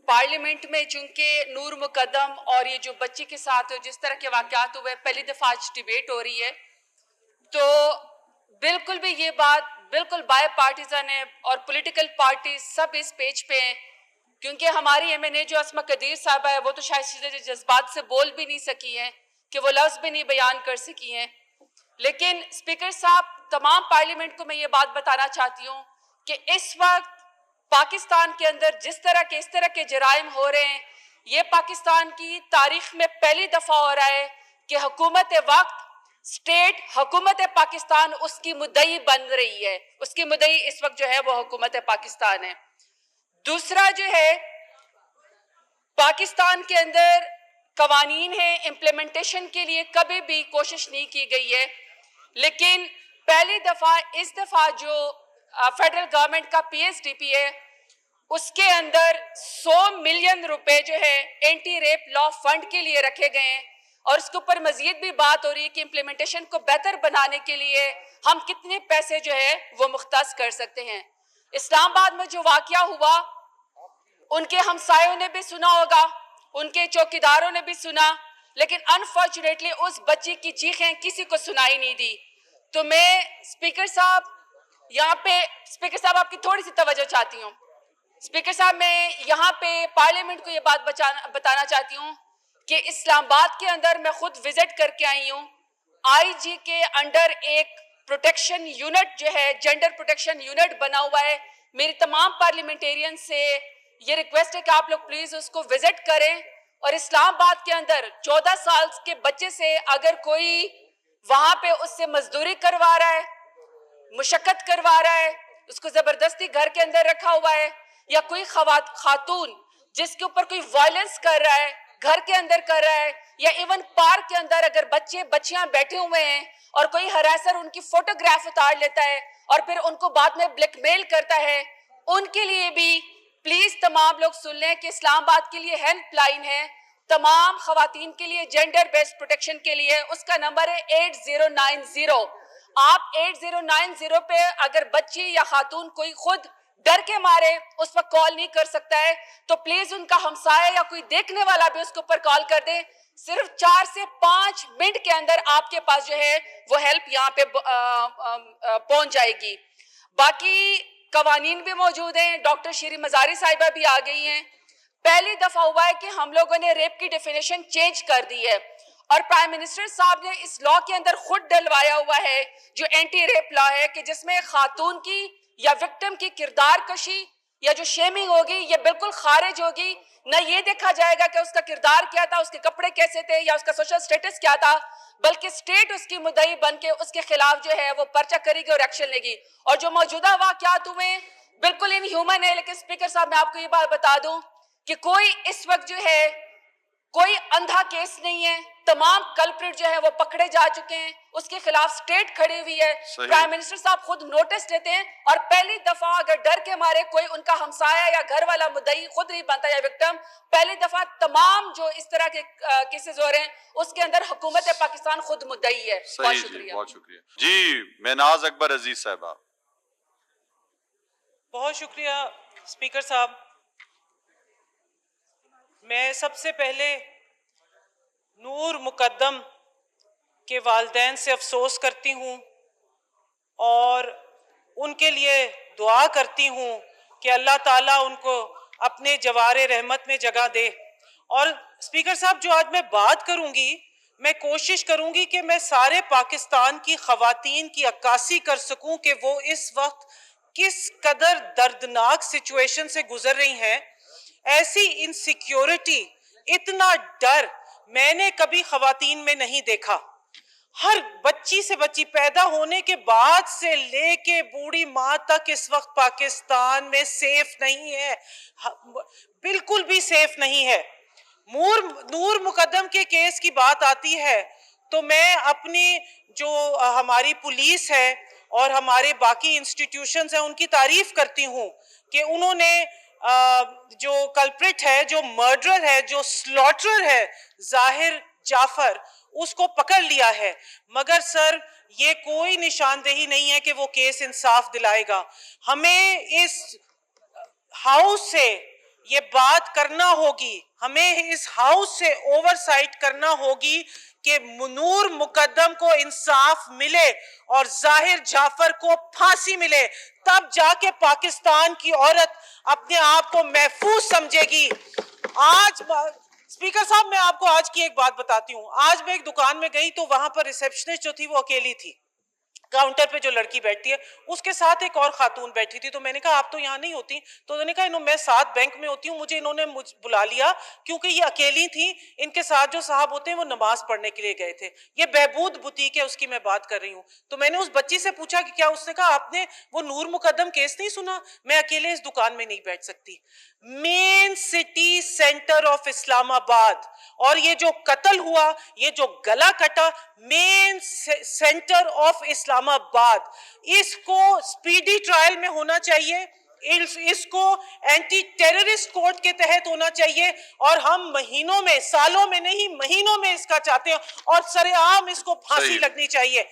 Parliament میں چونکہ نور مقدم اور یہ جو بچی کے ساتھ جس طرح کے واقعات ہوئے پہلی دفعہ آج ڈیبیٹ ہو رہی ہے، تو بالکل بھی یہ بات بالکل بائی پارٹیزن ہے اور پولیٹیکل پارٹیز سب اس پیج پہ ہیں، کیونکہ ہماری ایم این اے جو اسما قدیر صاحبہ ہے وہ تو شاید سیدھے جذبات سے بول بھی نہیں سکی ہیں کہ وہ لفظ بھی نہیں بیان کر سکی ہیں، لیکن اسپیکر صاحب تمام پارلیمنٹ کو میں یہ بات بتانا چاہتی ہوں کہ اس وقت پاکستان کے اندر اس طرح کے جرائم ہو رہے ہیں، یہ پاکستان کی تاریخ میں پہلی دفعہ ہو رہا ہے کہ حکومت وقت اسٹیٹ حکومت پاکستان اس کی مدعی بن رہی ہے، اس کی مدعی اس وقت جو ہے وہ حکومت پاکستان ہے۔ دوسرا جو ہے پاکستان کے اندر قوانین ہیں، امپلیمنٹیشن کے لیے کبھی بھی کوشش نہیں کی گئی ہے، لیکن پہلی دفعہ اس دفعہ جو فیڈرل گورنمنٹ کا پی ایس ڈی پی ہے اس کے اندر 100 ملین روپے جو ہے اینٹی ریپ لا فنڈ کے لیے رکھے گئے ہیں، اور اس کے اوپر مزید بھی بات ہو رہی ہے کہ امپلیمنٹیشن کو بہتر بنانے کے لیے ہم کتنے پیسے جو ہے وہ مختص کر سکتے ہیں۔ اسلام آباد میں جو واقعہ ہوا ان کے ہمسایوں نے بھی سنا ہوگا، ان کے چوکیداروں نے بھی سنا، لیکن انفارچونیٹلی اس بچی کی چیخیں کسی کو سنائی نہیں دی۔ تو میں اسپیکر صاحب یہاں پہ آپ کی تھوڑی سی توجہ چاہتی ہوں۔ اسپیکر صاحب میں یہاں پہ پارلیمنٹ کو یہ بات بتانا چاہتی ہوں کہ اسلام آباد کے اندر میں خود وزٹ کر کے آئی ہوں، آئی جی کے انڈر ایک پروٹیکشن یونٹ جو ہے جینڈر پروٹیکشن یونٹ بنا ہوا ہے۔ میری تمام پارلیمنٹیرین سے یہ ریکویسٹ ہے کہ آپ لوگ پلیز اس کو وزٹ کریں، اور اسلام آباد کے اندر 14 سال کے بچے سے اگر کوئی وہاں پہ اس سے مزدوری کروا رہا ہے، مشقت کروا رہا ہے، اس کو زبردستی گھر کے اندر رکھا ہوا ہے، یا کوئی خاتون جس کے اوپر کوئی وائلنس کر رہا ہے گھر کے اندر کر رہا ہے، یا ایون پارک کے اندر اگر بچیاں بیٹھے ہوئے ہیں اور کوئی ہراسر ان کی فوٹوگراف اتار لیتا ہے اور پھر ان کو بعد میں بلیک میل کرتا ہے، ان کے لیے بھی پلیز تمام لوگ سن لیں کہ اسلام آباد کے لیے ہیلپ لائن ہے تمام خواتین کے لیے جینڈر بیسڈ پروٹیکشن کے لیے، اس کا نمبر ہے 8090۔ آپ 8090 پہ اگر بچی یا خاتون کوئی خود ڈر کے مارے اس پر کال نہیں کر سکتا ہے تو پلیز ان کا ہمسایہ یا کوئی دیکھنے والا بھی اس کے اوپر کال کر دے، صرف 4 سے 5 منٹ کے اندر آپ کے پاس جو ہے وہ ہیلپ یہاں پہ پہنچ جائے گی۔ باقی قوانین بھی موجود ہیں، ڈاکٹر شیری مزاری صاحبہ بھی آ گئی ہیں۔ پہلی دفعہ ہوا ہے کہ ہم لوگوں نے ریپ کی ڈیفینیشن چینج کر دی ہے، اور پرائم منسٹر صاحب نے اس لا کے اندر خود ڈلوایا ہوا ہے جو اینٹی ریپ لا ہے، کہ جس میں خاتون کی یا وکٹم کی کردار کشی یا جو شیمنگ ہوگی یہ بالکل خارج ہوگی، نہ یہ دیکھا جائے گا کہ اس کا کردار کیا تھا، اس کے کپڑے کیسے تھے یا اس کا سوشل سٹیٹس کیا تھا، بلکہ اسٹیٹ اس کی مدعی بن کے اس کے خلاف جو ہے وہ پرچہ کرے گی اور ایکشن لے گی۔ اور جو موجودہ واقعات ہوئے ہیں بالکل ان ہیومن ہے، لیکن اسپیکر صاحب میں آپ کو یہ بات بتا دوں کہ کوئی اس وقت جو ہے کوئی اندھا کیس نہیں ہے، تمام کلپریٹ جو ہے وہ پکڑے جا چکے ہیں، اس کے خلاف سٹیٹ کھڑی ہوئی ہے، پرائم منسٹر صاحب خود نوٹس لیتے ہیں، اور پہلی دفعہ اگر ڈر کے مارے کوئی ان کا ہمسایہ یا گھر والا مدعی خود نہیں بنتا یا وکٹم، پہلی دفعہ تمام جو اس طرح کے کیسز ہو رہے ہیں اس کے اندر حکومت پاکستان خود مدعی ہے۔ بہت شکریہ۔ بہت شکریہ جی۔ میناز اکبر عزیز صاحبہ۔ بہت شکریہ اسپیکر صاحب۔ میں سب سے پہلے نور مقدم کے والدین سے افسوس کرتی ہوں اور ان کے لیے دعا کرتی ہوں کہ اللہ تعالیٰ ان کو اپنے جوار رحمت میں جگہ دے۔ اور اسپیکر صاحب جو آج میں بات کروں گی میں کوشش کروں گی کہ میں سارے پاکستان کی خواتین کی عکاسی کر سکوں کہ وہ اس وقت کس قدر دردناک سچویشن سے گزر رہی ہیں۔ ایسی انسیکیورٹی، اتنا ڈر میں نے کبھی خواتین میں نہیں دیکھا۔ ہر بچی سے بچی پیدا ہونے کے بعد سے لے کے بوڑھی ماں تک اس وقت پاکستان میں سیف نہیں ہے، بالکل بھی سیف نہیں ہے۔ نور مقدم کے کیس کی بات آتی ہے تو میں اپنی جو ہماری پولیس ہے اور ہمارے باقی انسٹیٹیوشنز ہیں ان کی تعریف کرتی ہوں کہ انہوں نے جو کلپریٹ ہے، جو مرڈرر ہے، جو سلوٹرر ہے ظاہر جعفر، اس کو پکڑ لیا ہے، مگر سر یہ کوئی نشاندہی نہیں ہے کہ وہ کیس انصاف دلائے گا۔ ہمیں اس ہاؤس سے یہ بات کرنا ہوگی, ہمیں اس ہاؤس سے اوور سائٹ کرنا ہوگی کہ نور مقدم کو انصاف ملے اور ظاہر جعفر کو پھانسی ملے, تب جا کے پاکستان کی عورت اپنے آپ کو محفوظ سمجھے گی. آج اسپیکر صاحب, میں آپ کو آج کی ایک بات بتاتی ہوں. آج میں ایک دکان میں گئی تو وہاں پر ریسیپشنسٹ جو تھی وہ اکیلی تھی, کاؤنٹر پہ جو لڑکی بیٹھتی ہے اس کے ساتھ ایک اور خاتون بیٹھی تھی. تو میں نے کہا آپ تو یہاں نہیں ہوتی؟ تو انہوں نے کہا میں ساتھ بینک میں ہوتی ہوں, مجھے انہوں نے بلا لیا کیونکہ یہ اکیلی تھی, ان کے ساتھ جو صاحب ہوتے ہیں وہ نماز پڑھنے کے لیے گئے تھے. یہ بہبود بوتیک ہے, اس کی میں بات کر رہی ہوں. تو میں نے اس بچی سے پوچھا کہ کیا, اس نے کہا آپ نے وہ نور مقدم کیس نہیں سنا, میں اکیلے اس دکان میں نہیں بیٹھ سکتی. مین سٹی سینٹر آف اسلام آباد, اور یہ جو قتل ہوا, یہ جو گلا کٹا, مین سینٹر آف اسلام آباد, اس کو سپیڈی ٹرائل میں ہونا چاہیے, اس کو اینٹی ٹیررسٹ کورٹ کے تحت ہونا چاہیے, اور ہم مہینوں میں, سالوں میں نہیں, مہینوں میں اس کا چاہتے ہیں, اور سر عام اس کو پھانسی صحیح. لگنی چاہیے.